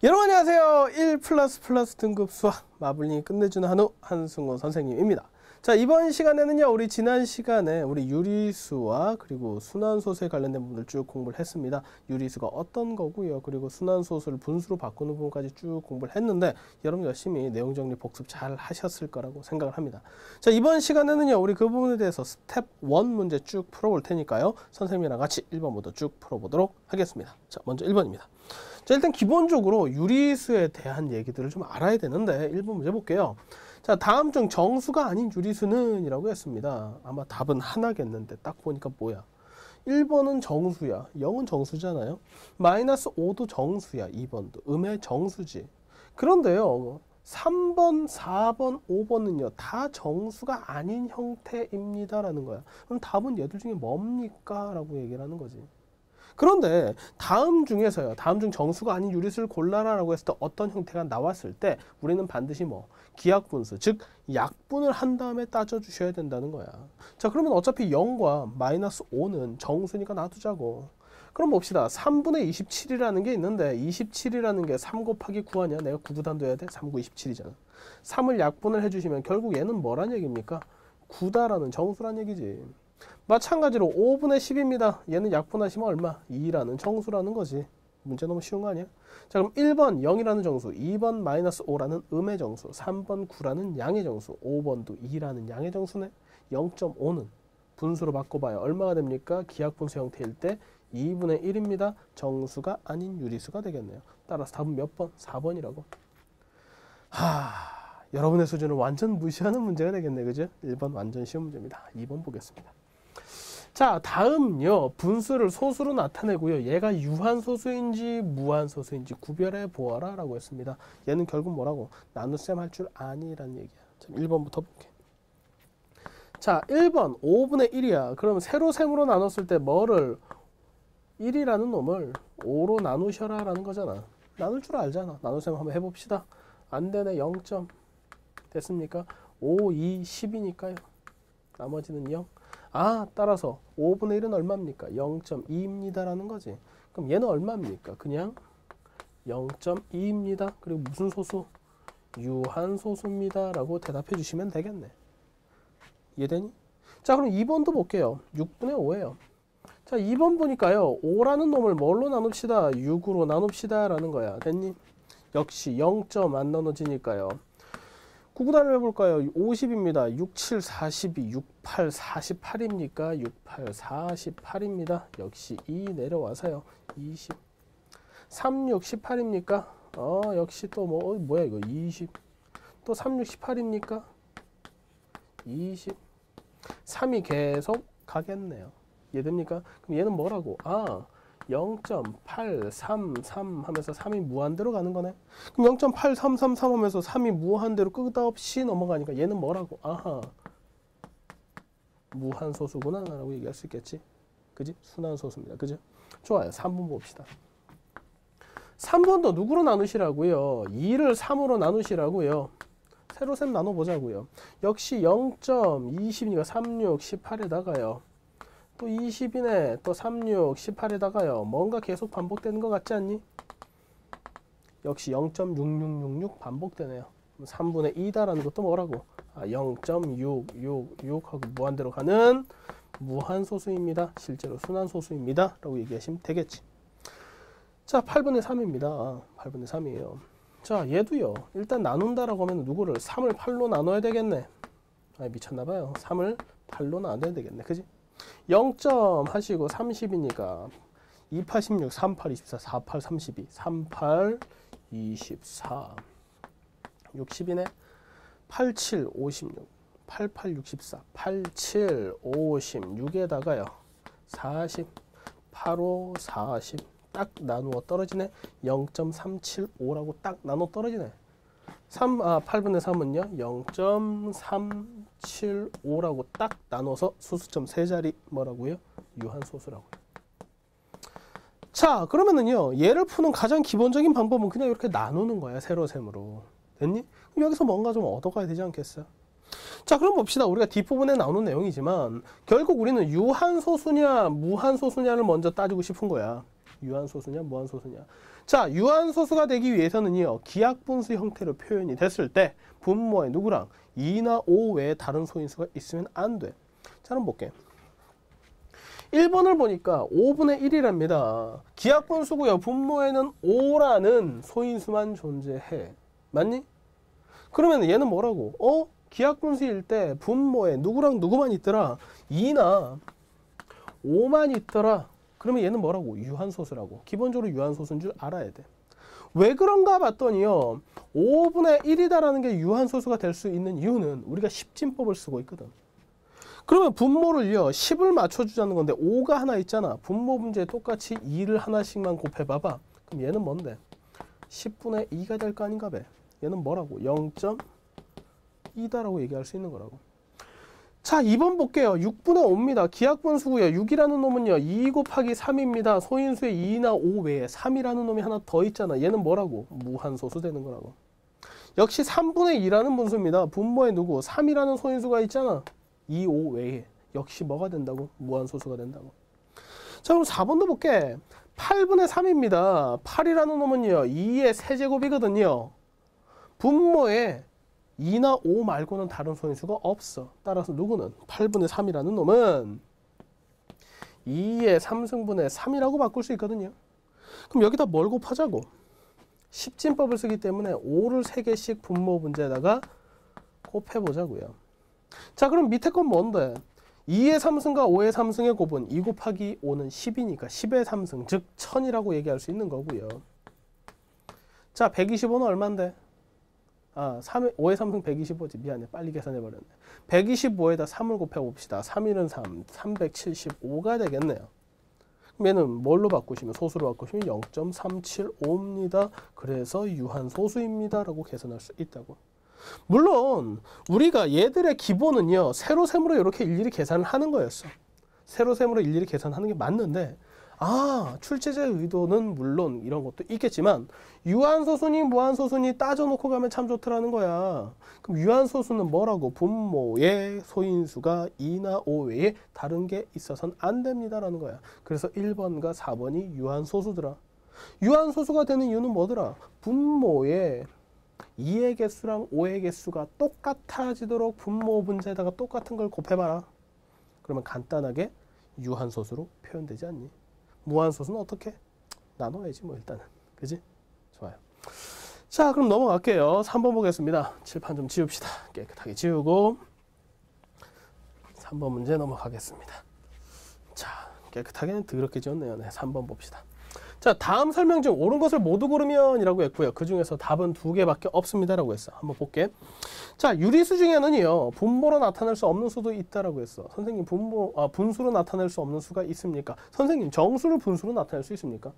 여러분 안녕하세요. 1++ 등급 수학 마블링이 끝내주는 한우 한승호 선생님입니다. 자, 이번 시간에는요, 우리 지난 시간에 우리 유리수와 그리고 순환소수에 관련된 부분을 쭉 공부를 했습니다. 유리수가 어떤 거고요, 그리고 순환소수를 분수로 바꾸는 부분까지 쭉 공부를 했는데 여러분 열심히 내용 정리 복습 잘 하셨을 거라고 생각을 합니다. 자, 이번 시간에는요, 우리 그 부분에 대해서 스텝 1 문제 쭉 풀어볼 테니까요, 선생님이랑 같이 1번부터 쭉 풀어보도록 하겠습니다. 자, 먼저 1번입니다. 자, 일단 기본적으로 유리수에 대한 얘기들을 좀 알아야 되는데 1번 문제 볼게요. 자, 다음 중 정수가 아닌 유리수는 이라고 했습니다. 아마 답은 하나겠는데 딱 보니까 뭐야? 1번은 정수야. 0은 정수잖아요. -5도 정수야. 2번도 음의 정수지. 그런데요, 3번, 4번, 5번은요 다 정수가 아닌 형태입니다 라는 거야. 그럼 답은 얘들 중에 뭡니까? 라고 얘기를 하는 거지. 그런데 다음 중에서요, 다음 중 정수가 아닌 유리수를 골라라 라고 했을 때 어떤 형태가 나왔을 때 우리는 반드시 기하분수, 즉 약분을 한 다음에 따져주셔야 된다는 거야. 자, 그러면 어차피 0과 -5는 정수니까 놔두자고. 그럼 봅시다. 3분의 27이라는 게 있는데 27이라는 게 3 곱하기 9 아니야? 내가 9 구단둬야 돼? 3, 9, 27이잖아. 3을 약분을 해주시면 결국 얘는 뭐란 얘기입니까? 9다라는 정수란 얘기지. 마찬가지로 5분의 10입니다. 얘는 약분하시면 얼마? 2라는 정수라는 거지. 문제 너무 쉬운 거 아니야? 자, 그럼 1번 0이라는 정수, 2번 -5라는 음의 정수, 3번 9라는 양의 정수, 5번도 2라는 양의 정수네. 0.5는 분수로 바꿔봐요. 얼마가 됩니까? 기하분수 형태일 때 2분의 1입니다. 정수가 아닌 유리수가 되겠네요. 따라서 답은 몇 번? 4번이라고. 여러분의 수준을 완전 무시하는 문제가 되겠네. 그죠? 1번 완전 쉬운 문제입니다. 2번 보겠습니다. 자, 다음요, 분수를 소수로 나타내고요, 얘가 유한소수인지 무한소수인지 구별해 보아라 라고 했습니다. 얘는 결국 뭐라고? 나눗셈 할 줄 아니라는 얘기야. 자, 1번부터 볼게. 자, 1번 5분의 1이야. 그럼 세로셈으로 나눴을 때 뭐를? 1이라는 놈을 5로 나누셔라 라는 거잖아. 나눌 줄 알잖아. 나눗셈 한번 해봅시다. 안 되네. 0점. 됐습니까? 5, 2, 10이니까요. 나머지는 0. 따라서 5분의 1은 얼마입니까? 0.2입니다 라는 거지. 그럼 얘는 얼마입니까? 그냥 0.2입니다. 그리고 무슨 소수? 유한소수입니다 라고 대답해 주시면 되겠네. 이해되니? 자, 그럼 2번도 볼게요. 6분의 5예요. 자, 2번 보니까요, 5라는 놈을 뭘로 나눕시다? 6으로 나눕시다 라는 거야. 됐니? 역시 0점 안 나눠지니까요. 9구단을 해볼까요? 50입니다. 6, 7, 42, 6, 8, 48입니까? 6, 8, 48입니다. 역시 2 내려와서요. 20. 3, 6, 18입니까? 역시 또 뭐야 이거? 20. 또 3, 6, 18입니까? 20. 3이 계속 가겠네요. 이해됩니까? 그럼 얘는 뭐라고? 0.833 하면서 3이 무한대로 가는 거네. 그럼 0.8333 하면서 3이 무한대로 끝없이 넘어가니까 얘는 뭐라고? 무한소수구나 라고 얘기할 수 있겠지. 그지? 순환소수입니다. 그죠? 좋아요. 3번 봅시다. 3번도 누구로 나누시라고요? 2를 3으로 나누시라고요. 세로셈 나눠보자고요. 역시 0.20이니까 36, 18에다가요. 또 20이네. 또 36, 18에다가요. 뭔가 계속 반복되는 것 같지 않니? 역시 0.6666 반복되네요. 3분의 2다라는 것도 뭐라고? 0.666 하고 무한대로 가는 무한소수입니다. 실제로 순환소수입니다. 라고 얘기하시면 되겠지. 자, 8분의 3입니다. 8분의 3이에요. 자, 얘도요. 일단 나눈다라고 하면 누구를? 3을 8로 나눠야 되겠네. 미쳤나봐요. 3을 8로 나눠야 되겠네. 그지? 0점 하시고 30이니까 2, 8, 16, 3, 8, 24, 4, 8, 32, 3, 8, 24, 60이네. 8, 7, 56, 8, 8, 64, 8, 7, 56에다가요 40, 8, 5, 40 딱 나누어 떨어지네. 0.375라고 딱 나눠 떨어지네. 8분의 3은요 0.375라고 딱 나눠서 소수점 세 자리 뭐라고요? 유한소수라고요. 자, 그러면은요, 얘를 푸는 가장 기본적인 방법은 그냥 이렇게 나누는 거야. 세로셈으로. 됐니? 그럼 여기서 뭔가 좀 얻어가야 되지 않겠어요? 자, 그럼 봅시다. 우리가 뒷부분에 나오는 내용이지만 결국 우리는 유한소수냐 무한소수냐를 먼저 따지고 싶은 거야. 유한소수냐 무한소수냐. 자, 유한소수가 되기 위해서는요, 기하분수 형태로 표현이 됐을 때 분모에 누구랑 2나 5 외에 다른 소인수가 있으면 안 돼. 자, 그럼 볼게. 1번을 보니까 5분의 1이랍니다. 기하분수고요. 분모에는 5라는 소인수만 존재해. 맞니? 그러면 얘는 뭐라고? 기하분수일 때 분모에 누구랑 누구만 있더라? 2나 5만 있더라. 그러면 얘는 뭐라고? 유한소수라고. 기본적으로 유한소수인 줄 알아야 돼. 왜 그런가 봤더니요, 5분의 1이다라는 게 유한소수가 될 수 있는 이유는 우리가 십진법을 쓰고 있거든. 그러면 분모를요, 10을 맞춰주자는 건데 5가 하나 있잖아. 분모 문제에 똑같이 2를 하나씩만 곱해봐봐. 그럼 얘는 뭔데? 10분의 2가 될 거 아닌가 봐. 얘는 뭐라고? 0.2다라고 얘기할 수 있는 거라고. 자, 2번 볼게요. 6분의 5입니다. 기하분수고요. 6이라는 놈은요, 2 곱하기 3입니다. 소인수에 2나 5 외에 3이라는 놈이 하나 더 있잖아. 얘는 뭐라고? 무한소수 되는 거라고. 역시 3분의 2라는 분수입니다. 분모에 누구? 3이라는 소인수가 있잖아. 2, 5 외에. 역시 뭐가 된다고? 무한소수가 된다고. 자, 그럼 4번도 볼게. 8분의 3입니다. 8이라는 놈은요, 2의 세제곱이거든요. 분모에 2나 5 말고는 다른 소인수가 없어. 따라서 누구는? 8분의 3이라는 놈은 2의 3승분의 3이라고 바꿀 수 있거든요. 그럼 여기다 뭘 곱하자고? 십진법을 쓰기 때문에 5를 3개씩 분모 문제에다가 곱해보자고요. 자, 그럼 밑에 건 뭔데? 2의 3승과 5의 3승의 곱은 2 곱하기 5는 10이니까 10의 3승, 즉 1000이라고 얘기할 수 있는 거고요. 자, 125는 얼만데? 5의 3승 125지. 미안해. 빨리 계산해버렸네. 125에다 3을 곱해봅시다. 3일은 3, 375가 되겠네요. 그럼 얘는 뭘로 바꾸시면, 소수로 바꾸시면 0.375입니다. 그래서 유한소수입니다. 라고 계산할 수 있다고. 물론 우리가 얘들의 기본은요, 세로셈으로 이렇게 일일이 계산을 하는 거였어. 세로셈으로 일일이 계산하는 게 맞는데, 출제자의 의도는 물론 이런 것도 있겠지만 유한소수니 무한소수니 따져놓고 가면 참 좋더라는 거야. 그럼 유한소수는 뭐라고? 분모의 소인수가 2나 5 외에 다른 게 있어서는 안 됩니다라는 거야. 그래서 1번과 4번이 유한소수더라. 유한소수가 되는 이유는 뭐더라? 분모의 2의 개수랑 5의 개수가 똑같아지도록 분모 문제에다가 똑같은 걸 곱해봐라. 그러면 간단하게 유한소수로 표현되지 않니? 무한소수는 어떻게? 나눠야지 뭐 일단은. 그지? 좋아요. 자, 그럼 넘어갈게요. 3번 보겠습니다. 칠판 좀 지웁시다. 깨끗하게 지우고 3번 문제 넘어가겠습니다. 자, 깨끗하게는 더럽게 지웠네요. 네, 3번 봅시다. 자, 다음 설명 중 옳은 것을 모두 고르면 이라고 했고요. 그 중에서 답은 2개밖에 없습니다 라고 했어. 한번 볼게. 자, 유리수 중에는요, 분모로 나타낼 수 없는 수도 있다라고 했어. 선생님, 분수로 나타낼 수 없는 수가 있습니까? 선생님, 정수를 분수로 나타낼 수 있습니까?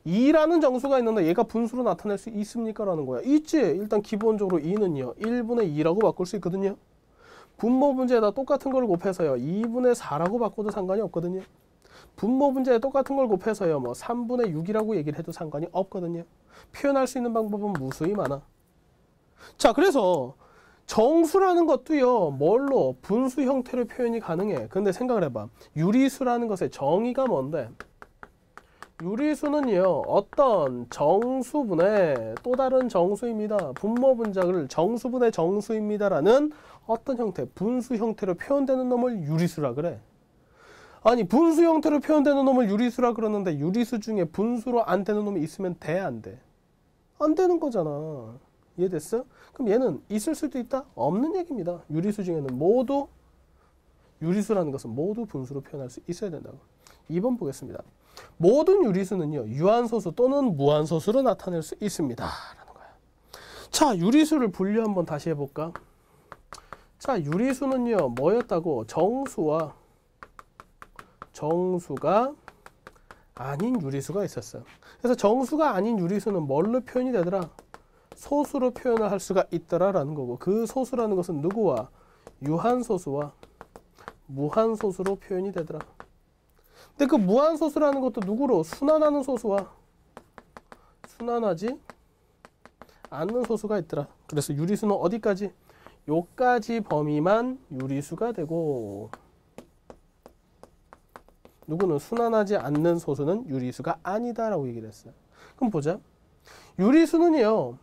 2라는 정수가 있는데 얘가 분수로 나타낼 수 있습니까? 라는 거야. 있지. 일단 기본적으로 2는요, 1분의 2라고 바꿀 수 있거든요. 분모 문제에다 똑같은 걸 곱해서요, 2분의 4라고 바꿔도 상관이 없거든요. 분모 문제에 똑같은 걸 곱해서요, 3분의 6이라고 얘기를 해도 상관이 없거든요. 표현할 수 있는 방법은 무수히 많아. 자, 그래서 정수라는 것도요, 뭘로? 분수 형태로 표현이 가능해. 근데 생각을 해봐. 유리수라는 것의 정의가 뭔데? 유리수는요, 어떤 정수분의 또 다른 정수입니다. 분모 분자를 정수분의 정수입니다라는 어떤 형태, 분수 형태로 표현되는 놈을 유리수라 그래. 아니, 분수 형태로 표현되는 놈을 유리수라 그러는데 유리수 중에 분수로 안 되는 놈이 있으면 돼, 안 돼? 안 되는 거잖아. 이해됐어? 그럼 얘는 있을 수도 있다? 없는 얘기입니다. 유리수 중에는 모두, 유리수라는 것은 모두 분수로 표현할 수 있어야 된다고. 2번 보겠습니다. 모든 유리수는요, 유한소수 또는 무한소수로 나타낼 수 있습니다. 라는 거야. 자, 유리수를 분류 한번 다시 해볼까? 자, 유리수는요, 뭐였다고? 정수가 아닌 유리수가 있었어요. 그래서 정수가 아닌 유리수는 뭘로 표현이 되더라? 소수로 표현을 할 수가 있더라라는 거고, 그 소수라는 것은 누구와? 유한소수와 무한소수로 표현이 되더라. 근데 그 무한소수라는 것도 누구로? 순환하는 소수와 순환하지 않는 소수가 있더라. 그래서 유리수는 어디까지? 요까지 범위만 유리수가 되고, 누구는 순환하지 않는 소수는 유리수가 아니다라고 얘기를 했어요. 그럼 보자. 유리수는요.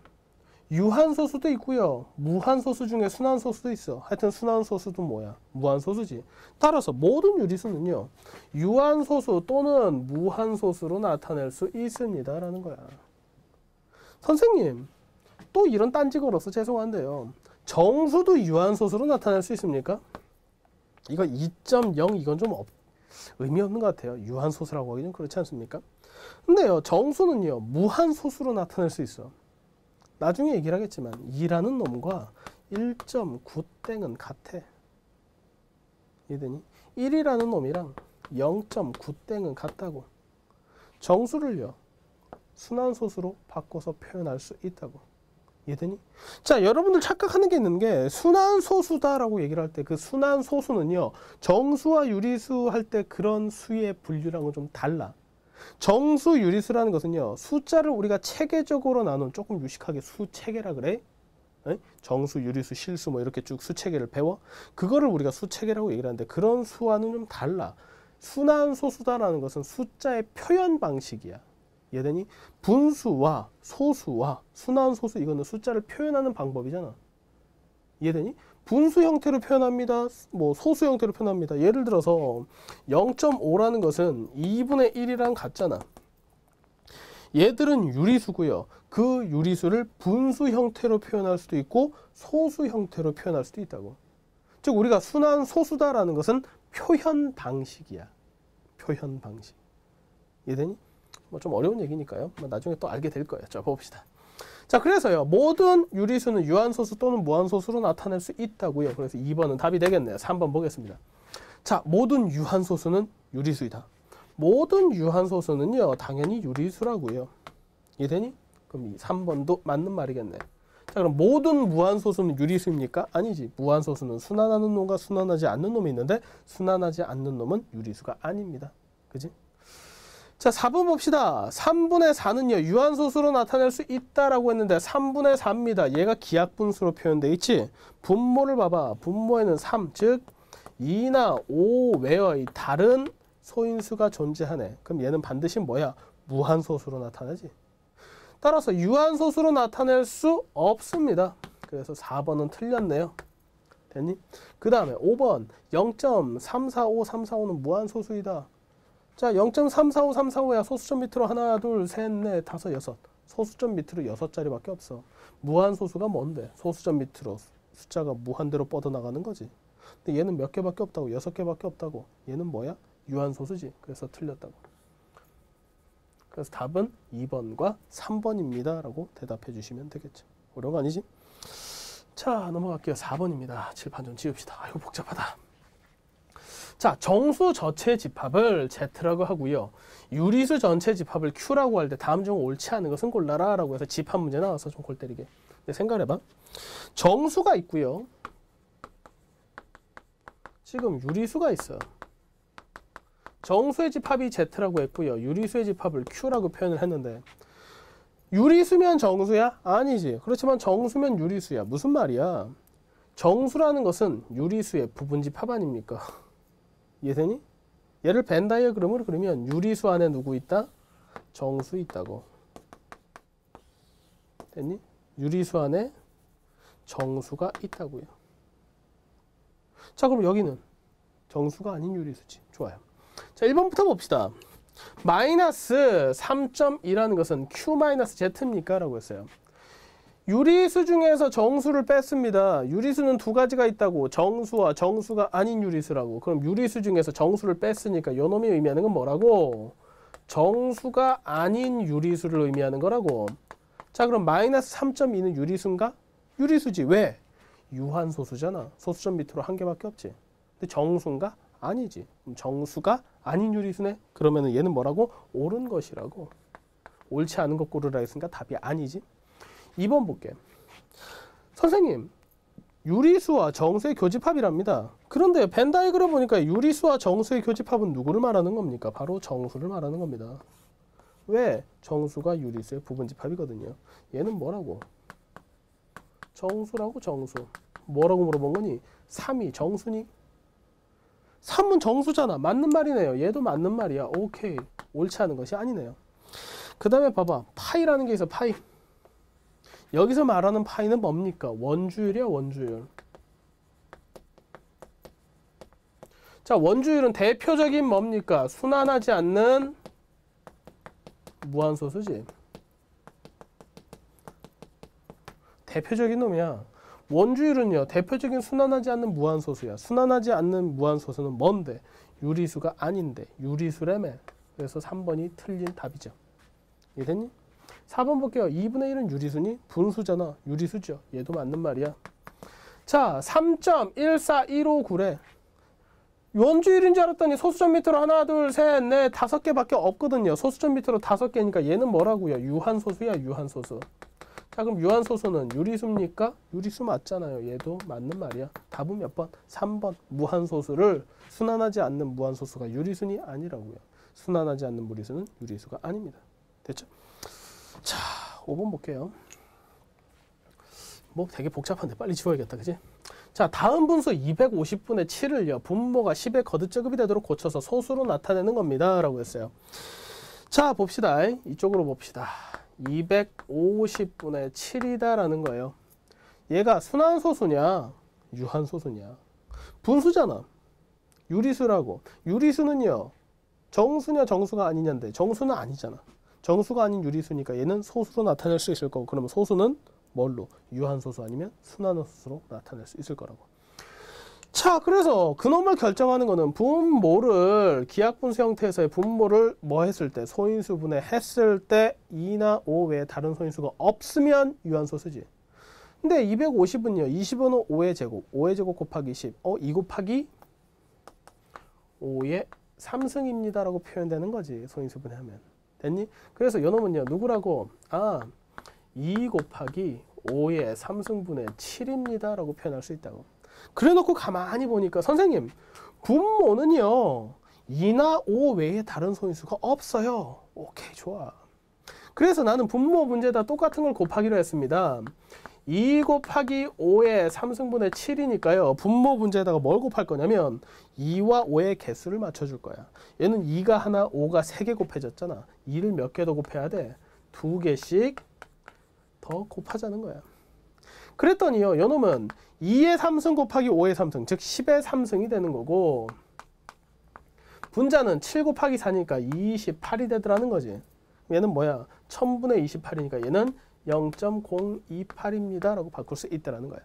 유한소수도 있고요. 무한소수 중에 순환소수도 있어. 하여튼 순환소수도 뭐야? 무한소수지. 따라서 모든 유리수는요. 유한소수 또는 무한소수로 나타낼 수 있습니다. 라는 거야. 선생님, 또 이런 딴지 걸어서 죄송한데요. 정수도 유한소수로 나타낼 수 있습니까? 이거 2.0 이건 좀 의미 없는 것 같아요. 유한소수라고 하기 좀 그렇지 않습니까? 근데요. 정수는요. 무한소수로 나타낼 수 있어. 나중에 얘기를 하겠지만 2라는 놈과 1.9땡은 같아. 이해되니? 1이라는 놈이랑 0.9땡은 같다고. 정수를요. 순환소수로 바꿔서 표현할 수 있다고. 이해되니? 자, 여러분들 착각하는 게 있는 게 순환소수다라고 얘기를 할 때 그 순환소수는요. 정수와 유리수 할 때 그런 수의 분류랑은 좀 달라. 정수, 유리수라는 것은요. 숫자를 우리가 체계적으로 나눈 조금 유식하게 수체계라 그래. 정수, 유리수, 실수 뭐 이렇게 쭉 수체계를 배워. 그거를 우리가 수체계라고 얘기를 하는데 그런 수와는 좀 달라. 순환소수다라는 것은 숫자의 표현 방식이야. 이해되니? 분수와 소수와 순환소수 이거는 숫자를 표현하는 방법이잖아. 이해되니? 분수 형태로 표현합니다. 뭐 소수 형태로 표현합니다. 예를 들어서 0.5라는 것은 2분의 1이랑 같잖아. 얘들은 유리수고요. 그 유리수를 분수 형태로 표현할 수도 있고 소수 형태로 표현할 수도 있다고. 즉 우리가 순환소수다라는 것은 표현 방식이야. 표현 방식. 이해되니? 뭐 좀 어려운 얘기니까요. 나중에 또 알게 될 거예요. 자, 봅시다. 자, 그래서요. 모든 유리수는 유한소수 또는 무한소수로 나타낼 수 있다고요. 그래서 2번은 답이 되겠네요. 3번 보겠습니다. 자, 모든 유한소수는 유리수이다. 모든 유한소수는요. 당연히 유리수라고요. 이해되니? 그럼 3번도 맞는 말이겠네. 자, 그럼 모든 무한소수는 유리수입니까? 아니지. 무한소수는 순환하는 놈과 순환하지 않는 놈이 있는데 순환하지 않는 놈은 유리수가 아닙니다. 그지? 자, 4번 봅시다. 3분의 4는요. 유한소수로 나타낼 수 있다라고 했는데 3분의 4입니다. 얘가 기하분수로 표현되어 있지. 분모를 봐봐. 분모에는 3, 즉 2나 5 외의 다른 소인수가 존재하네. 그럼 얘는 반드시 뭐야? 무한소수로 나타나지. 따라서 유한소수로 나타낼 수 없습니다. 그래서 4번은 틀렸네요. 됐니? 그 다음에 5번 0.345, 345는 무한소수이다. 자, 0.345, 345야. 소수점 밑으로 하나, 둘, 셋, 넷, 다섯, 여섯. 소수점 밑으로 6자리밖에 없어. 무한소수가 뭔데? 소수점 밑으로 숫자가 무한대로 뻗어나가는 거지. 근데 얘는 몇 개밖에 없다고? 6개밖에 없다고. 얘는 뭐야? 유한소수지. 그래서 틀렸다고. 그래서 답은 2번과 3번입니다. 라고 대답해 주시면 되겠죠. 어려운 거 아니지? 자, 넘어갈게요. 4번입니다. 칠판 좀 지웁시다. 아이고, 복잡하다. 자, 정수 전체 집합을 Z라고 하고요. 유리수 전체 집합을 Q라고 할 때 다음 중 옳지 않은 것은 골라라 라고 해서 집합 문제 나와서 좀 골 때리게. 생각해봐. 정수가 있고요. 지금 유리수가 있어요. 정수의 집합이 Z라고 했고요. 유리수의 집합을 Q라고 표현을 했는데 유리수면 정수야? 아니지. 그렇지만 정수면 유리수야. 무슨 말이야? 정수라는 것은 유리수의 부분집합 아닙니까? 이해되니? 얘를 벤 다이어그램으로 그리면 유리수 안에 누구 있다? 정수 있다고. 됐니? 유리수 안에 정수가 있다고요. 자, 그럼 여기는 정수가 아닌 유리수지. 좋아요. 자, 1번부터 봅시다. 마이너스 3.2라는 것은 Q-Z입니까? 라고 했어요. 유리수 중에서 정수를 뺐습니다. 유리수는 두 가지가 있다고. 정수와 정수가 아닌 유리수라고. 그럼 유리수 중에서 정수를 뺐으니까 요 놈이 의미하는 건 뭐라고? 정수가 아닌 유리수를 의미하는 거라고. 자, 그럼 마이너스 3.2는 유리수인가? 유리수지. 왜? 유한소수잖아. 소수점 밑으로 한 개밖에 없지. 근데 정수인가? 아니지. 그럼 정수가 아닌 유리수네? 그러면은 얘는 뭐라고? 옳은 것이라고. 옳지 않은 것 고르라 했으니까 답이 아니지. 2번 볼게. 선생님, 유리수와 정수의 교집합이랍니다. 그런데 벤 다이어그램 보니까 유리수와 정수의 교집합은 누구를 말하는 겁니까? 바로 정수를 말하는 겁니다. 왜? 정수가 유리수의 부분집합이거든요. 얘는 뭐라고? 정수라고. 정수. 뭐라고 물어본 거니? 3이 정수니? 3은 정수잖아. 맞는 말이네요. 얘도 맞는 말이야. 오케이. 옳지 않은 것이 아니네요. 그 다음에 봐봐. 파이라는 게 있어. 파이. 여기서 말하는 파이는 뭡니까? 원주율이야. 원주율. 자, 원주율은 대표적인 뭡니까? 순환하지 않는 무한소수지. 대표적인 놈이야. 원주율은요, 대표적인 순환하지 않는 무한소수야. 순환하지 않는 무한소수는 뭔데? 유리수가 아닌데. 유리수라며. 그래서 3번이 틀린 답이죠. 이해됐니? 4번 볼게요. 2분의 1은 유리수니? 분수잖아. 유리수죠. 얘도 맞는 말이야. 자, 3.14159래. 원주율인 줄 알았더니 소수점 밑으로 하나, 둘, 셋, 넷, 5개밖에 없거든요. 소수점 밑으로 5개니까 얘는 뭐라고요? 유한소수야, 유한소수. 자, 그럼 유한소수는 유리수입니까? 유리수 맞잖아요. 얘도 맞는 말이야. 답은 몇 번? 3번. 무한소수를 순환하지 않는 무한소수가 유리수니? 아니라고요. 순환하지 않는 무리수는 유리수가 아닙니다. 됐죠? 자, 5번 볼게요. 뭐 되게 복잡한데 빨리 지워야겠다. 그지? 자, 다음 분수 250분의 7을요. 분모가 10의 거듭제곱이 되도록 고쳐서 소수로 나타내는 겁니다. 라고 했어요. 자, 봅시다. 이쪽으로 봅시다. 250분의 7이다 라는 거예요. 얘가 순환소수냐 유한소수냐. 분수잖아. 유리수라고. 유리수는요, 정수냐 정수가 아니냐인데 정수는 아니잖아. 정수가 아닌 유리수니까 얘는 소수로 나타낼 수 있을 거고, 그러면 소수는 뭘로? 유한소수 아니면 순환소수로 나타낼 수 있을 거라고. 자, 그래서 그놈을 결정하는 거는 분모를 기하분수 형태에서의 분모를 뭐 했을 때, 소인수분해 했을 때 2나 5 외에 다른 소인수가 없으면 유한소수지. 근데 250은요. 20은 5의 제곱, 5의 제곱 곱하기 10. 2 곱하기 5의 3승입니다 라고 표현되는 거지. 소인수분해하면. 됐니? 그래서 요놈은요. 누구라고? 2 곱하기 5의 3승분의 7입니다 라고 표현할 수 있다고. 그래 놓고 가만히 보니까 선생님, 분모는요 2나 5 외에 다른 소인수가 없어요. 오케이, 좋아. 그래서 나는 분모 문제에다 똑같은 걸 곱하기로 했습니다. 2 곱하기 5의 3승분의 7이니까요. 분모 문제에다가 뭘 곱할 거냐면 2와 5의 개수를 맞춰줄 거야. 얘는 2가 하나, 5가 3개 곱해졌잖아. 2를 몇 개 더 곱해야 돼? 2개씩 더 곱하자는 거야. 그랬더니요, 요놈은 2의 3승 곱하기 5의 3승, 즉 10의 3승이 되는 거고, 분자는 7 곱하기 4니까 28이 되더라는 거지. 얘는 뭐야? 1000분의 28이니까 얘는 0.028입니다 라고 바꿀 수 있다는 거야.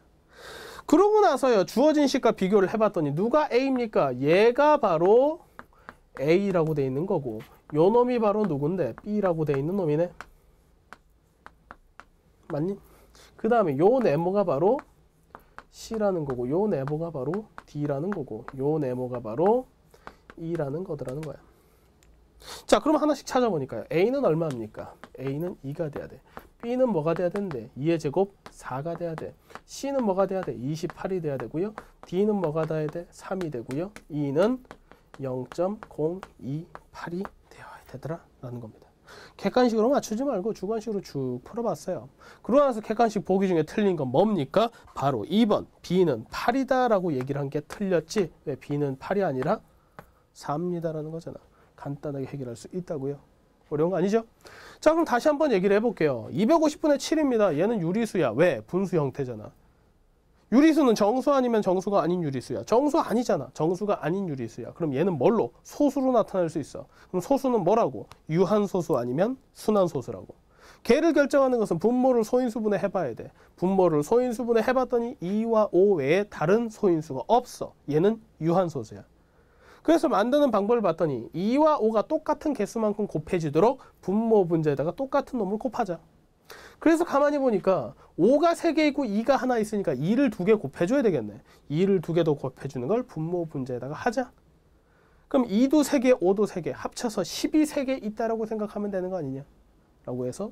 그러고 나서요, 주어진 식과 비교를 해봤더니 누가 A입니까? 얘가 바로 A라고 돼 있는 거고, 요 놈이 바로 누군데? B라고 돼 있는 놈이네. 맞니? 그 다음에 요 네모가 바로 C라는 거고, 요 네모가 바로 D라는 거고, 요 네모가 바로 E라는 거더라는 거야. 자, 그럼 하나씩 찾아보니까요. A는 얼마입니까? A는 2가 돼야 돼. B는 뭐가 돼야 되는데? 2의 제곱 4가 돼야 돼. C는 뭐가 돼야 돼? 28이 돼야 되고요. D는 뭐가 돼야 돼? 3이 되고요. E는 0.028이 되어야 되더라 라는 겁니다. 객관식으로 맞추지 말고 주관식으로 쭉 풀어봤어요. 그러고 나서 객관식 보기 중에 틀린 건 뭡니까? 바로 2번 B는 8이다 라고 얘기를 한 게 틀렸지. 왜? B는 8이 아니라 4입니다 라는 거잖아. 간단하게 해결할 수 있다고요. 어려운 거 아니죠? 자, 그럼 다시 한번 얘기를 해볼게요. 250분의 7입니다. 얘는 유리수야. 왜? 분수 형태잖아. 유리수는 정수 아니면 정수가 아닌 유리수야. 정수 아니잖아. 정수가 아닌 유리수야. 그럼 얘는 뭘로? 소수로 나타낼 수 있어. 그럼 소수는 뭐라고? 유한소수 아니면 순환소수라고. 걔를 결정하는 것은 분모를 소인수분해 해봐야 돼. 분모를 소인수분해 해봤더니 2와 5 외에 다른 소인수가 없어. 얘는 유한소수야. 그래서 만드는 방법을 봤더니 2와 5가 똑같은 개수만큼 곱해지도록 분모 분자에다가 똑같은 놈을 곱하자. 그래서 가만히 보니까 5가 3개 있고 2가 하나 있으니까 2를 2개 곱해줘야 되겠네. 2를 2개 더 곱해주는 걸 분모 분자에다가 하자. 그럼 2도 3개, 5도 3개 합쳐서 10이 3개 있다라고 생각하면 되는 거 아니냐? 라고 해서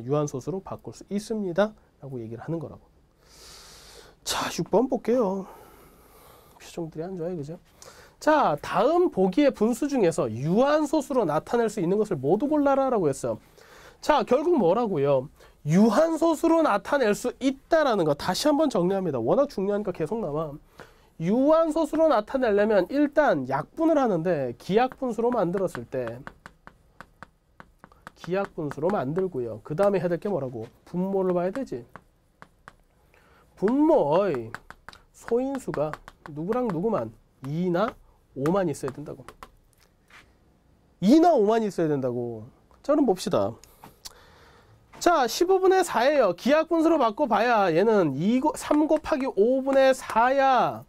유한소수로 바꿀 수 있습니다. 라고 얘기를 하는 거라고. 자, 6번 볼게요. 표정들이 안 좋아요, 그죠? 자, 다음 보기의 분수 중에서 유한소수로 나타낼 수 있는 것을 모두 골라라 라고 했어요. 자, 결국 뭐라고요? 유한소수로 나타낼 수 있다라는 거 다시 한번 정리합니다. 워낙 중요하니까 계속 남아. 유한소수로 나타내려면 일단 약분을 하는데 기약분수로 만들었을 때 기약분수로 만들고요. 그 다음에 해야 될 게 뭐라고? 분모를 봐야 되지. 분모의 소인수가 누구랑 누구만 2나 5만 있어야 된다고. 2나 5만 있어야 된다고. 자, 그럼 봅시다. 자, 15분의 4예요. 기하분수로 바꿔봐야 얘는 3 곱하기 5분의 4야.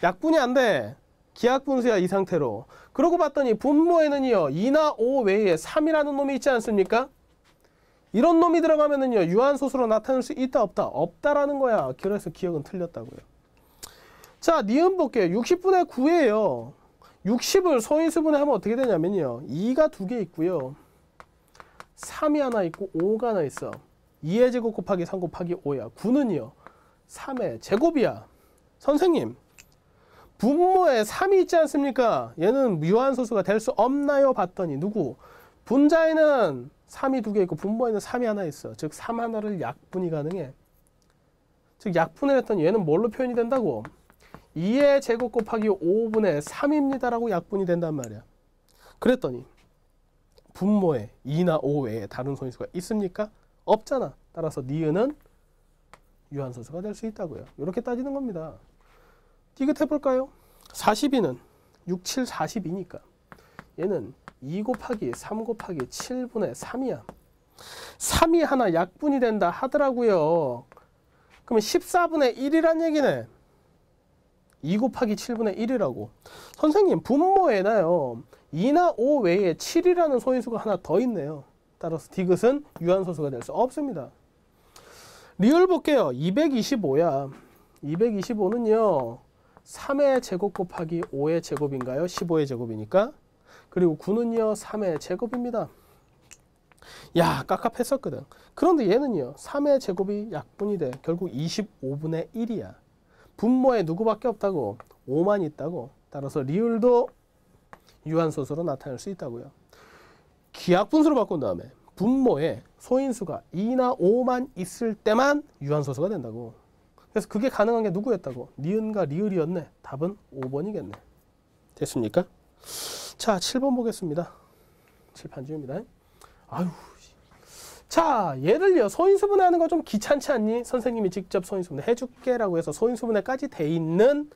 약분이 안 돼. 기하분수야, 이 상태로. 그러고 봤더니 분모에는요, 2나 5 외에 3이라는 놈이 있지 않습니까? 이런 놈이 들어가면은요, 유한소수로 나타낼 수 있다, 없다? 없다라는 거야. 그래서 기억은 틀렸다고요. 자, 니은 볼게요. 60분의 9예요. 60을 소인수분해 하면 어떻게 되냐면요. 2가 2개 있고요. 3이 하나 있고 5가 하나 있어. 2의 제곱 곱하기 3 곱하기 5야. 9는요. 3의 제곱이야. 선생님, 분모에 3이 있지 않습니까? 얘는 유한소수가 될 수 없나요? 봤더니 누구? 분자에는 3이 2개 있고 분모에는 3이 하나 있어. 즉 3 하나를 약분이 가능해. 즉 약분을 했더니 얘는 뭘로 표현이 된다고? 2의 제곱 곱하기 5분의 3입니다 라고 약분이 된단 말이야. 그랬더니 분모에 2나 5 외에 다른 소인수가 있습니까? 없잖아. 따라서 니은은 유한소수가 될 수 있다고요. 이렇게 따지는 겁니다. 디귿해볼까요? 42는 6, 7, 42니까 얘는 2 곱하기 3 곱하기 7분의 3이야. 3이 하나 약분이 된다 하더라고요. 그러면 14분의 1이란 얘기네. 2 곱하기 7분의 1이라고. 선생님, 분모에나요 2나 5 외에 7이라는 소인수가 하나 더 있네요. 따라서 디귿은 유한소수가 될 수 없습니다. 리을 볼게요. 225야. 225는요 3의 제곱 곱하기 5의 제곱인가요? 15의 제곱이니까. 그리고 9는요 3의 제곱입니다. 야, 깝깝했었거든. 그런데 얘는요 3의 제곱이 약분이 돼. 결국 25분의 1이야. 분모에 누구밖에 없다고? 5만 있다고. 따라서 리을도 유한소수로 나타낼 수 있다고요. 기하분수로 바꾼 다음에 분모에 소인수가 2나 5만 있을 때만 유한소수가 된다고. 그래서 그게 가능한 게 누구였다고? 니은과 리을이었네. 답은 5번이겠네. 됐습니까? 자, 7번 보겠습니다. 칠판지입니다. 아유. 자, 얘를요 소인수분해하는 거 좀 귀찮지 않니? 선생님이 직접 소인수분해 해줄게 라고 해서 소인수분해까지 돼 있는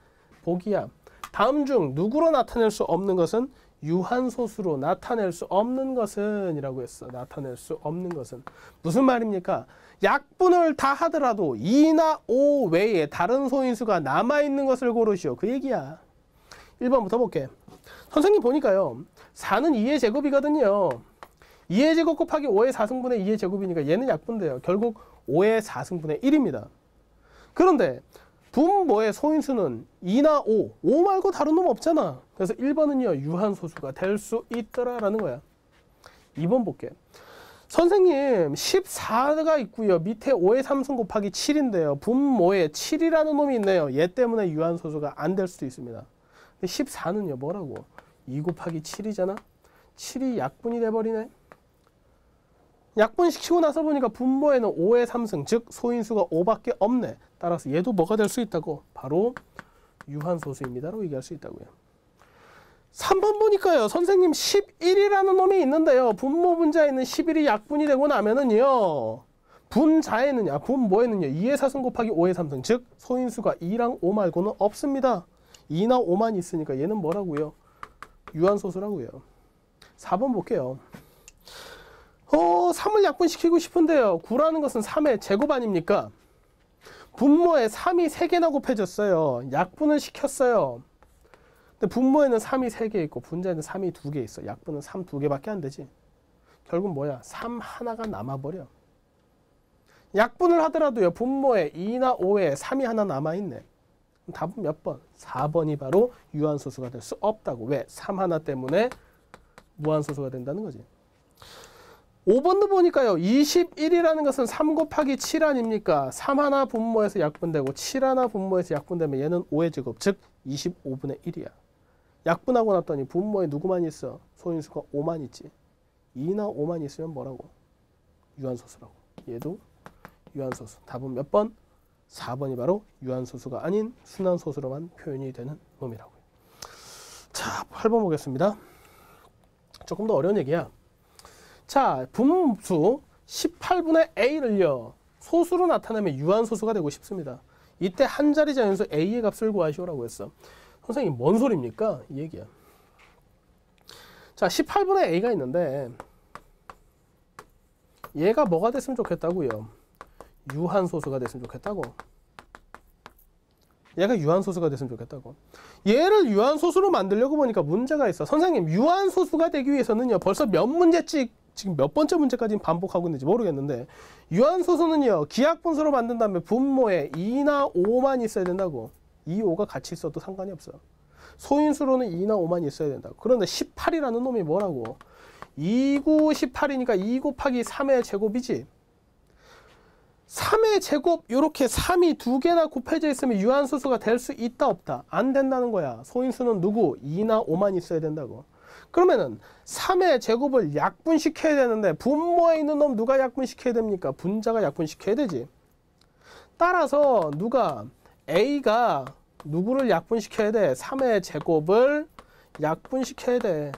보기야. 다음 중 누구로 나타낼 수 없는 것은 유한소수로 나타낼 수 없는 것은 이라고 했어. 나타낼 수 없는 것은 무슨 말입니까? 약분을 다 하더라도 2나 5 외에 다른 소인수가 남아있는 것을 고르시오. 그 얘기야. 1번부터 볼게. 선생님 보니까요 4는 2의 제곱이거든요. 2의 제곱 곱하기 5의 4승분의 2의 제곱이니까 얘는 약분돼요. 결국 5의 4승분의 1입니다. 그런데 분모의 소인수는 2나 5 말고 다른 놈 없잖아. 그래서 1번은요 유한소수가 될 수 있더라라는 거야. 2번 볼게. 선생님 14가 있고요. 밑에 5의 3승 곱하기 7인데요. 분모에 7이라는 놈이 있네요. 얘 때문에 유한소수가 안 될 수도 있습니다. 14는요 뭐라고? 2 곱하기 7이잖아. 7이 약분이 돼버리네. 약분시키고 나서 보니까 분모에는 5의 3승, 즉 소인수가 5밖에 없네. 따라서 얘도 뭐가 될 수 있다고? 바로 유한소수입니다 라고 얘기할 수 있다고요. 3번 보니까요. 선생님 11이라는 놈이 있는데요. 분모 분자에 있는 11이 약분이 되고 나면은요. 분모에는요. 2의 4승 곱하기 5의 3승, 즉 소인수가 2랑 5 말고는 없습니다. 2나 5만 있으니까 얘는 뭐라고요? 유한소수라고요. 4번 볼게요. 3을 약분시키고 싶은데요. 9라는 것은 3의 제곱 아닙니까? 분모에 3이 3개나 곱해졌어요. 약분을 시켰어요. 근데 분모에는 3이 3개 있고 분자에는 3이 2개 있어. 약분은 3 2개밖에 안 되지. 결국 뭐야? 3 하나가 남아버려. 약분을 하더라도요. 분모에 2나 5에 3이 하나 남아있네. 답은 몇 번? 4번이 바로 유한소수가 될 수 없다고. 왜? 3 하나 때문에 무한소수가 된다는 거지. 5번도 보니까요. 21이라는 것은 3 곱하기 7 아닙니까? 3 하나 분모에서 약분되고 7 하나 분모에서 약분되면 얘는 5의 제곱, 즉 25분의 1이야. 약분하고 났더니 분모에 누구만 있어? 소인수가 5만 있지. 2나 5만 있으면 뭐라고? 유한소수라고. 얘도 유한소수. 답은 몇 번? 4번이 바로 유한소수가 아닌 순환소수로만 표현이 되는 놈이라고요. 자, 8번 보겠습니다. 조금 더 어려운 얘기야. 자, 분수 18분의 a를요 소수로 나타내면 유한소수가 되고 싶습니다. 이때 한 자리 자연수 a의 값을 구하시오라고 했어. 선생님 뭔 소리입니까? 이 얘기야. 자, 18분의 a가 있는데 얘가 뭐가 됐으면 좋겠다고요? 유한소수가 됐으면 좋겠다고. 얘가 유한소수가 됐으면 좋겠다고. 얘를 유한소수로 만들려고 보니까 문제가 있어. 선생님 유한소수가 되기 위해서는요 벌써 몇 문제씩 지금 몇 번째 문제까지 반복하고 있는지 모르겠는데 유한소수는요 기하분수로 만든 다음에 분모에 2나 5만 있어야 된다고. 2, 5가 같이 있어도 상관이 없어. 소인수로는 2나 5만 있어야 된다고. 그런데 18이라는 놈이 뭐라고? 2, 9, 18이니까 2 곱하기 3의 제곱이지. 3의 제곱 이렇게 3이 두 개나 곱해져 있으면 유한소수가 될 수 있다 없다? 안 된다는 거야. 소인수는 누구? 2나 5만 있어야 된다고. 그러면은 3의 제곱을 약분시켜야 되는데 분모에 있는 놈 누가 약분시켜야 됩니까? 분자가 약분시켜야 되지. 따라서 누가 A가 누구를 약분시켜야 돼? 3의 제곱을 약분시켜야 돼.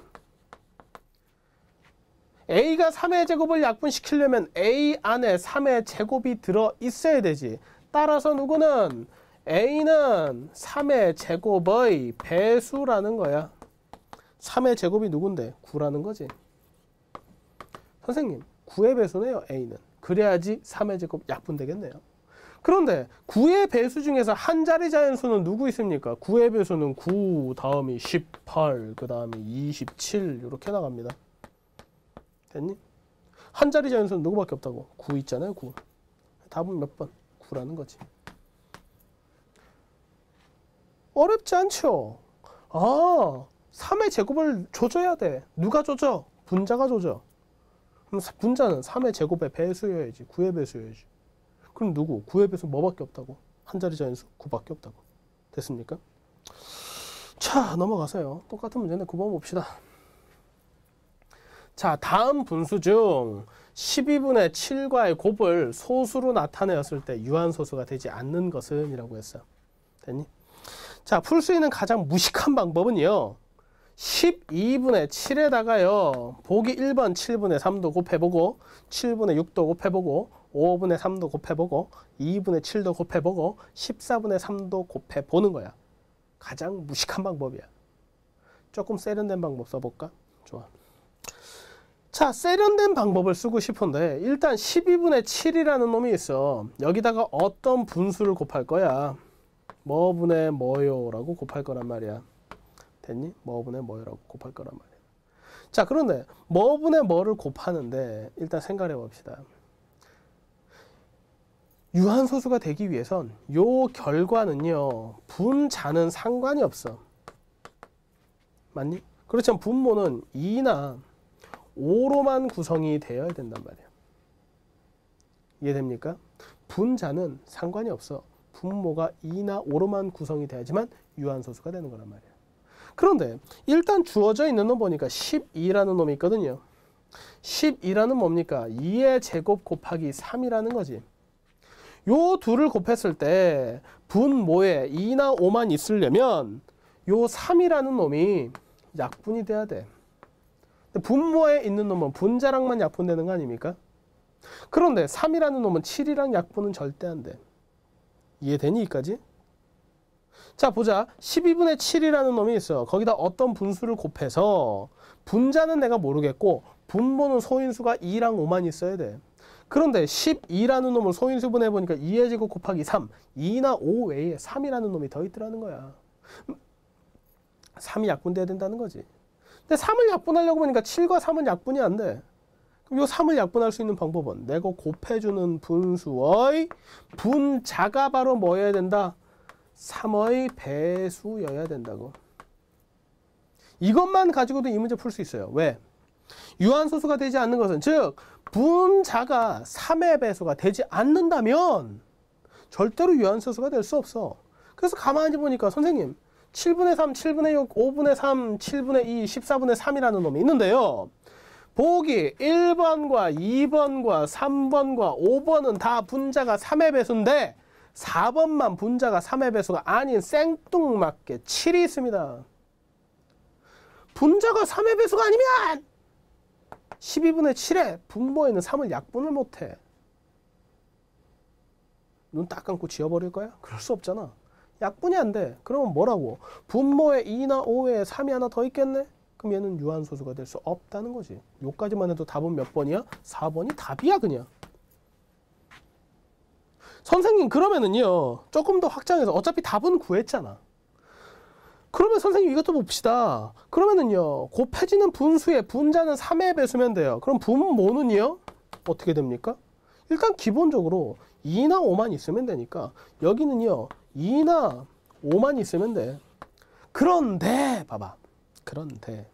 A가 3의 제곱을 약분시키려면 A 안에 3의 제곱이 들어 있어야 되지. 따라서 누구는 A는 3의 제곱의 배수라는 거야. 3의 제곱이 누군데? 9라는 거지. 선생님 9의 배수네요. A는. 그래야지 3의 제곱 약분되겠네요. 그런데 9의 배수 중에서 한 자리 자연수는 누구 있습니까? 9의 배수는 9, 다음이 18, 그 다음이 27 이렇게 나갑니다. 됐니? 한 자리 자연수는 누구밖에 없다고? 9 있잖아요. 9. 답은 몇 번? 9라는 거지. 어렵지 않죠? 아, 3의 제곱을 조져야 돼. 누가 조져? 분자가 조져. 그럼 분자는 3의 제곱의 배수여야지. 9의 배수여야지. 그럼 누구? 9의 배수 뭐밖에 없다고? 한 자리 자연수 9밖에 없다고. 됐습니까? 자, 넘어가세요. 똑같은 문제인데 9번 봅시다. 자, 다음 분수 중 12분의 7과의 곱을 소수로 나타내었을 때 유한소수가 되지 않는 것은 이라고 했어. 됐니? 자, 풀 수 있는 가장 무식한 방법은요. 12분의 7에다가요. 보기 1번 7분의 3도 곱해보고 7분의 6도 곱해보고 5분의 3도 곱해보고 2분의 7도 곱해보고 14분의 3도 곱해보는 거야. 가장 무식한 방법이야. 조금 세련된 방법 써볼까? 좋아. 자, 세련된 방법을 쓰고 싶은데 일단 12분의 7이라는 놈이 있어. 여기다가 어떤 분수를 곱할 거야? 뭐분의 뭐요? 라고 곱할 거란 말이야. 됐니? 뭐분의 뭐요라고 곱할 거란 말이야. 자, 그런데 뭐분의 뭐를 곱하는데 일단 생각해 봅시다. 유한소수가 되기 위해선 요 결과는요. 분자는 상관이 없어. 맞니? 그렇지만 분모는 2나 5로만 구성이 되어야 된단 말이야. 이해됩니까? 분자는 상관이 없어. 분모가 2나 5로만 구성이 돼야지만 유한소수가 되는 거란 말이야. 그런데 일단 주어져 있는 놈 보니까 12라는 놈이 있거든요. 12라는 뭡니까? 2의 제곱 곱하기 3이라는 거지. 요 둘을 곱했을 때 분모에 2나 5만 있으려면 요 3이라는 놈이 약분이 돼야 돼. 분모에 있는 놈은 분자랑만 약분되는 거 아닙니까? 그런데 3이라는 놈은 7이랑 약분은 절대 안 돼. 이해되니 이까지? 자, 보자. 12분의 7이라는 놈이 있어. 거기다 어떤 분수를 곱해서 분자는 내가 모르겠고 분모는 소인수가 2랑 5만 있어야 돼. 그런데 12라는 놈을 소인수분해 보니까 2의 제곱 곱하기 3, 2나 5 외에 3이라는 놈이 더 있더라는 거야. 3이 약분돼야 된다는 거지. 근데 3을 약분하려고 보니까 7과 3은 약분이 안 돼. 그럼 이 3을 약분할 수 있는 방법은 내가 곱해주는 분수의 분자가 바로 뭐여야 된다? 3의 배수여야 된다고. 이것만 가지고도 이 문제 풀 수 있어요. 왜? 유한소수가 되지 않는 것은 즉 분자가 3의 배수가 되지 않는다면 절대로 유한소수가 될 수 없어. 그래서 가만히 보니까 선생님 7분의 3, 7분의 6, 5분의 3, 7분의 2, 14분의 3이라는 놈이 있는데요. 보기 1번과 2번과 3번과 5번은 다 분자가 3의 배수인데 4번만 분자가 3의 배수가 아닌 생뚱맞게 7이 있습니다. 분자가 3의 배수가 아니면 12분의 7에 분모에 있는 3을 약분을 못해. 눈 딱 감고 지워버릴 거야? 그럴 수 없잖아. 약분이 안 돼. 그러면 뭐라고? 분모에 2나 5에 3이 하나 더 있겠네? 그럼 얘는 유한소수가 될 수 없다는 거지. 요까지만 해도 답은 몇 번이야? 4번이 답이야 그냥. 선생님 그러면은요 조금 더 확장해서 어차피 답은 구했잖아. 그러면 선생님 이것도 봅시다. 그러면은요 곱해지는 분수의 분자는 3의 배수면 돼요. 그럼 분모는요 어떻게 됩니까? 일단 기본적으로 2나 5만 있으면 되니까 여기는요 2나 5만 있으면 돼. 그런데 봐봐. 그런데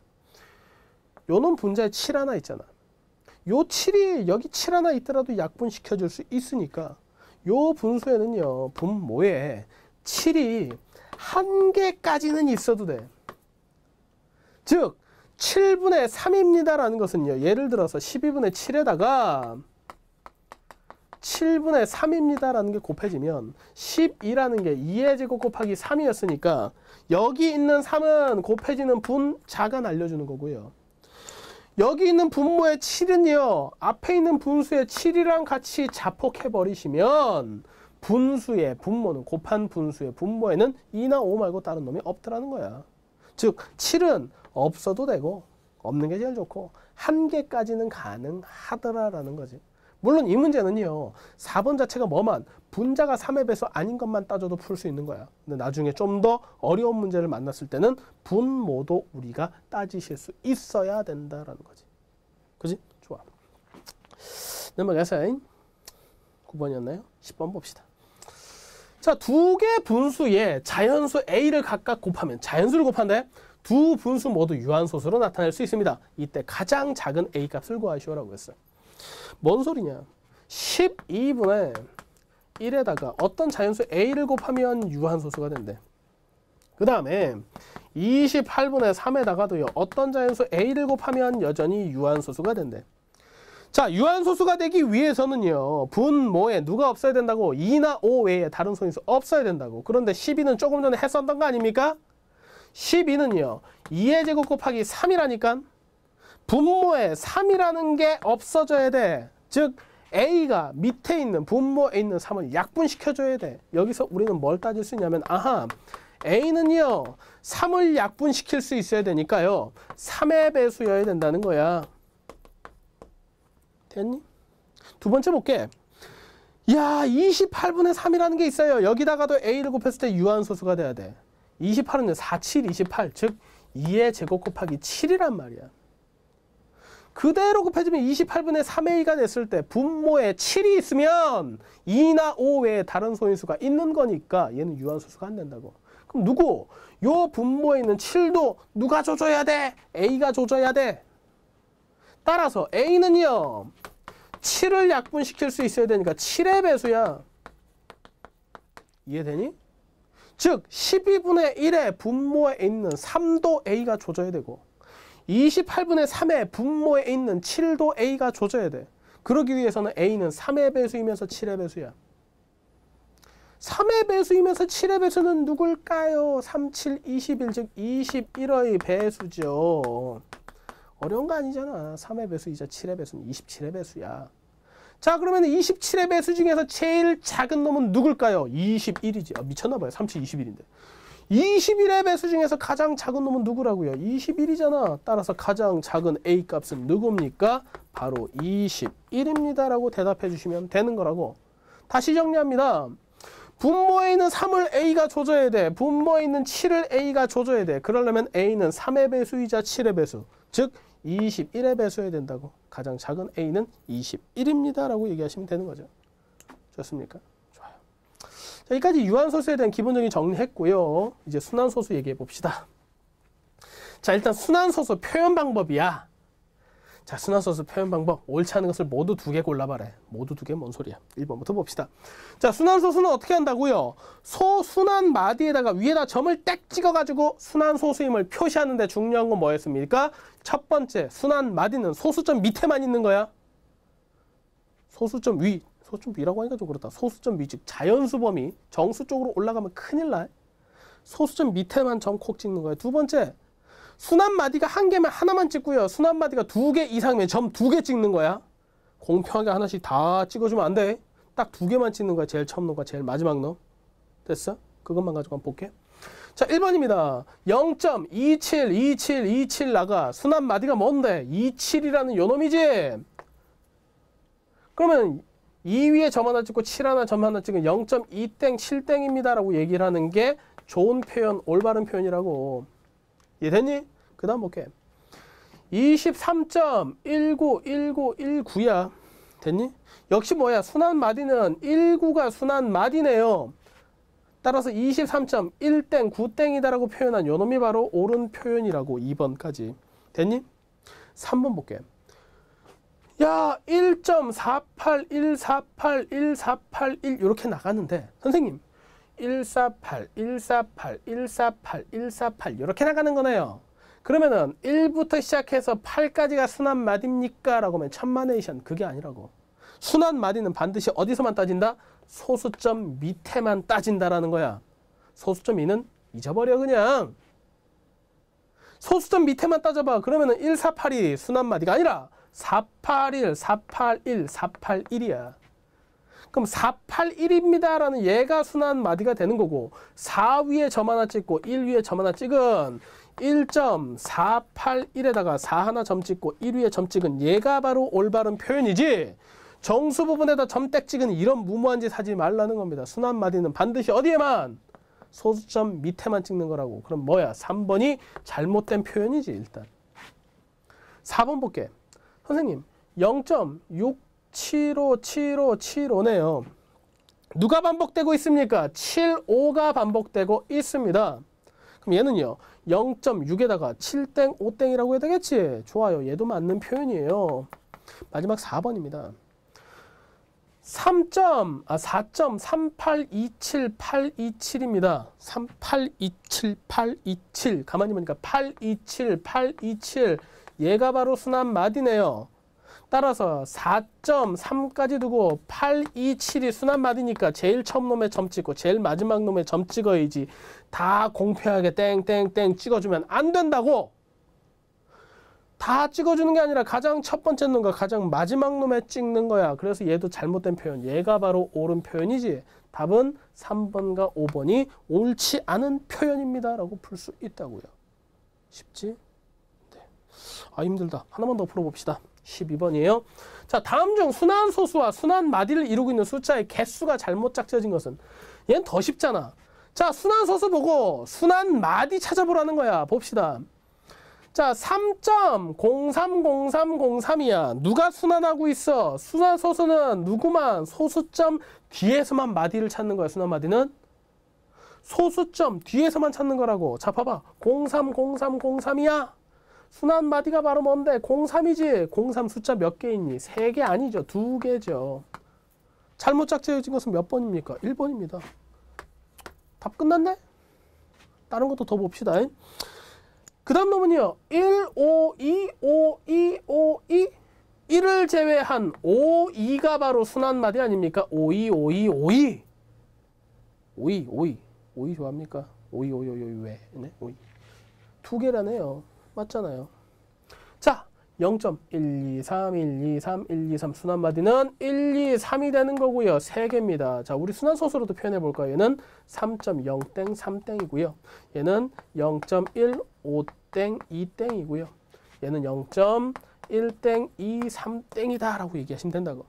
요놈 분자에 7 하나 있잖아. 요 7이 여기 7 하나 있더라도 약분시켜줄 수 있으니까 요 분수에는요 분모에 7이 한 개까지는 있어도 돼. 즉 7분의 3입니다 라는 것은요 예를 들어서 12분의 7에다가 7분의 3입니다 라는 게 곱해지면 12라는 게 2의 제곱 곱하기 3이었으니까 여기 있는 3은 곱해지는 분자가 날려주는 거고요. 여기 있는 분모의 7은요 앞에 있는 분수의 7이랑 같이 자폭해버리시면 분수의 분모는 곱한 분수의 분모에는 2나 5 말고 다른 놈이 없더라는 거야. 즉 7은 없어도 되고 없는 게 제일 좋고 한 개까지는 가능하더라라는 거지. 물론 이 문제는요 4번 자체가 뭐만 분자가 3의 배수 아닌 것만 따져도 풀 수 있는 거야. 근데 나중에 좀 더 어려운 문제를 만났을 때는 분모도 우리가 따지실 수 있어야 된다라는 거지. 그지? 좋아. 넘어가서 9번이었나요? 10번 봅시다. 자, 두 개 분수에 자연수 A를 각각 곱하면 자연수를 곱한데 두 분수 모두 유한소수로 나타낼 수 있습니다. 이때 가장 작은 A 값을 구하시오라고 했어요. 뭔 소리냐? 12분의 1에다가 어떤 자연수 A를 곱하면 유한소수가 된대. 그 다음에 28분의 3에다가도요. 어떤 자연수 A를 곱하면 여전히 유한소수가 된대. 자, 유한소수가 되기 위해서는요. 분모에 누가 없어야 된다고? 2나 5 외에 다른 소인수 없어야 된다고. 그런데 12는 조금 전에 했었던 거 아닙니까? 12는요. 2의 제곱 곱하기 3이라니까. 분모에 3이라는 게 없어져야 돼. 즉 A가 밑에 있는 분모에 있는 3을 약분시켜줘야 돼. 여기서 우리는 뭘 따질 수 있냐면 아하 A는요 3을 약분시킬 수 있어야 되니까요 3의 배수여야 된다는 거야. 됐니? 두 번째 볼게. 야 28분의 3이라는 게 있어요. 여기다가도 A를 곱했을 때 유한소수가 돼야 돼. 28은 4, 7, 28 즉 2의 제곱 곱하기 7이란 말이야. 그대로 곱해지면 28분의 3A가 됐을 때 분모에 7이 있으면 2나 5 외에 다른 소인수가 있는 거니까 얘는 유한소수가 안 된다고. 그럼 누구? 요 분모에 있는 7도 누가 조져야 돼? A가 조져야 돼. 따라서 A는요 7을 약분시킬 수 있어야 되니까 7의 배수야. 이해되니? 즉 12분의 1의 분모에 있는 3도 A가 조져야 되고 28분의 3의 분모에 있는 7도 A가 조져야 돼. 그러기 위해서는 A는 3의 배수이면서 7의 배수야. 3의 배수이면서 7의 배수는 누굴까요? 3, 7, 21, 즉 21의 배수죠. 어려운 거 아니잖아. 3의 배수이자 7의 배수는 27의 배수야. 자, 그러면 27의 배수 중에서 제일 작은 놈은 누굴까요? 21이지. 아, 미쳤나봐요. 3, 7, 21인데. 21의 배수 중에서 가장 작은 놈은 누구라고요? 21이잖아. 따라서 가장 작은 A 값은 누굽니까? 바로 21입니다. 라고 대답해 주시면 되는 거라고. 다시 정리합니다. 분모에 있는 3을 A가 조져야 돼. 분모에 있는 7을 A가 조져야 돼. 그러려면 A는 3의 배수이자 7의 배수. 즉 21의 배수여야 된다고. 가장 작은 A는 21입니다. 라고 얘기하시면 되는 거죠. 좋습니까? 좋아요. 자, 여기까지 유한소수에 대한 기본적인 정리했고요. 이제 순환소수 얘기해 봅시다. 자, 일단 순환소수 표현 방법이야. 자, 순환소수 표현 방법. 옳지 않은 것을 모두 2개 골라봐래. 모두 2개 뭔 소리야. 1번부터 봅시다. 자, 순환소수는 어떻게 한다고요? 소순환 마디에다가 위에다 점을 딱 찍어가지고 순환소수임을 표시하는데 중요한 건 뭐였습니까? 첫 번째, 순환 마디는 소수점 밑에만 있는 거야. 소수점 위, 소수점 B라고 하니까 좀 그렇다. 소수점 B, 즉 자연수 범위 정수 쪽으로 올라가면 큰일 나. 소수점 밑에만 점 콕 찍는 거예요. 두 번째, 순환 마디가 한 개면 하나만 찍고요. 순환 마디가 두 개 이상이면 점 두 개 찍는 거야. 공평하게 하나씩 다 찍어주면 안 돼. 딱 두 개만 찍는 거야. 제일 처음 놈과 제일 마지막 놈. 됐어? 그것만 가지고 한번 볼게. 자, 1번입니다. 0.272727 나가. 순환 마디가 뭔데? 27이라는 요 놈이지. 그러면 2 위에 점 하나 찍고 7 하나 점 하나 찍으면 0.2땡 7땡입니다 라고 얘기를 하는 게 좋은 표현, 올바른 표현이라고. 이해됐니? 그 다음 볼게. 23.191919야. 됐니? 역시 뭐야? 순환 마디는 19가 순환 마디네요. 따라서 23.1땡 9땡이다 라고 표현한 요 놈이 바로 옳은 표현이라고. 2번까지. 됐니? 3번 볼게. 야, 1.48, 148, 1481 이렇게 나가는데 선생님 148, 148, 148, 148 이렇게 나가는 거네요. 그러면은 1부터 시작해서 8까지가 순환 마디입니까? 라고 하면 천만에이션. 그게 아니라고. 순환 마디는 반드시 어디서만 따진다? 소수점 밑에만 따진다라는 거야. 소수점 2는 잊어버려 그냥. 소수점 밑에만 따져봐. 그러면은 148이 순환 마디가 아니라 481, 481, 481이야. 그럼 481입니다 라는 얘가 순환 마디가 되는 거고 4 위에 점 하나 찍고 1 위에 점 하나 찍은 1.481에다가 4 하나 점 찍고 1 위에 점 찍은 얘가 바로 올바른 표현이지 정수 부분에다 점땡 찍은 이런 무모한 짓 하지 말라는 겁니다. 순환 마디는 반드시 어디에만? 소수점 밑에만 찍는 거라고. 그럼 뭐야? 3번이 잘못된 표현이지 일단. 4번 볼게. 선생님 0.6757575네요. 누가 반복되고 있습니까? 75가 반복되고 있습니다. 그럼 얘는요 0.6에다가 7땡 5땡이라고 해야 되겠지? 좋아요. 얘도 맞는 표현이에요. 마지막 4번입니다. 4.3827827입니다. 3827827 가만히 보니까 827827 얘가 바로 순환 마디네요. 따라서 4.3까지 두고 827이 순환 마디니까 제일 처음 놈에 점 찍고 제일 마지막 놈에 점 찍어야지. 다 공평하게 땡땡땡 찍어주면 안 된다고. 다 찍어주는 게 아니라 가장 첫 번째 놈과 가장 마지막 놈에 찍는 거야. 그래서 얘도 잘못된 표현. 얘가 바로 옳은 표현이지. 답은 3번과 5번이 옳지 않은 표현입니다. 라고 풀 수 있다고요. 쉽지? 네. 아 힘들다. 하나만 더 풀어봅시다. 12번이에요. 자, 다음 중 순환 소수와 순환 마디를 이루고 있는 숫자의 개수가 잘못 짝지어진 것은? 얘는 더 쉽잖아. 자, 순환 소수 보고 순환 마디 찾아보라는 거야. 봅시다. 자, 3.030303이야. 누가 순환하고 있어? 순환 소수는 누구만? 소수점 뒤에서만 마디를 찾는 거야. 순환 마디는 소수점 뒤에서만 찾는 거라고. 자, 봐봐. 030303이야. 순환 마디가 바로 뭔데? 03이지. 03 숫자 몇 개 있니? 3개 아니죠. 2개죠. 잘못 짝지어진 것은 몇 번입니까? 1번입니다. 답 끝났네? 다른 것도 더 봅시다. 그 다음 놈은요. 1, 5, 2, 5, 2, 5, 2 1을 제외한 5, 2가 바로 순환 마디 아닙니까? 5, 2, 5, 2, 5, 2 5, 2, 5, 2 5, 2 좋아합니까? 5, 2, 5, 2, 5, 2 왜? 네? 5, 2 두 개라네요. 맞잖아요. 자, 0.123, 123, 123 순환 마디는 1, 2, 3이 되는 거고요. 3개입니다. 자, 우리 순환 소수로도 표현해 볼까요? 얘는 3.0땡 3땡이고요. 얘는 0.1 5땡 2땡이고요. 얘는 0.1땡 2 3땡이다 라고 얘기하시면 된다고.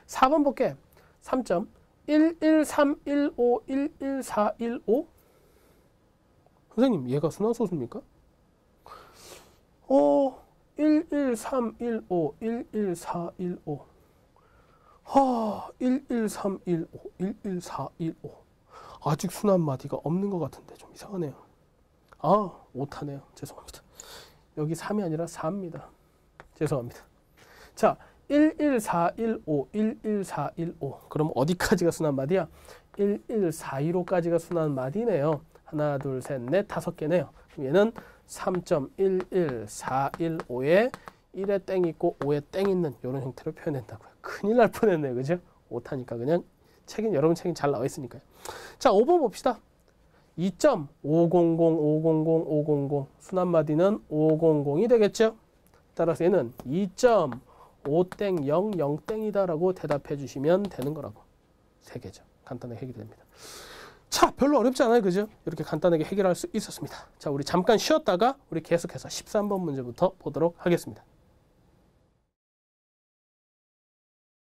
4번 볼게. 3.11315 11415 선생님 얘가 순환 소수입니까? 11315 11415 11315 11415 아직 순환 마디가 없는 것 같은데 좀 이상하네요. 아, 오타네요. 죄송합니다. 여기 3이 아니라 4입니다. 죄송합니다. 자, 11415 11415 그럼 어디까지가 순환 마디야? 11415까지가 순환 마디네요. 하나, 둘, 셋, 넷, 5개네요. 그럼 얘는 3.11415에 1에 땡 있고 5에 땡 있는 이런 형태로 표현된다고요. 큰일 날 뻔했네요. 그죠? 오타니까 그냥 여러분 책임 잘 나와 있으니까요. 자, 5번 봅시다. 2.500 순환마디는 500이 되겠죠. 따라서 얘는 2.5땡00땡이다 라고 대답해 주시면 되는 거라고. 3개죠. 간단하게 해결됩니다. 자, 별로 어렵지 않아요. 그죠? 이렇게 간단하게 해결할 수 있었습니다. 자, 우리 잠깐 쉬었다가 우리 계속해서 13번 문제부터 보도록 하겠습니다.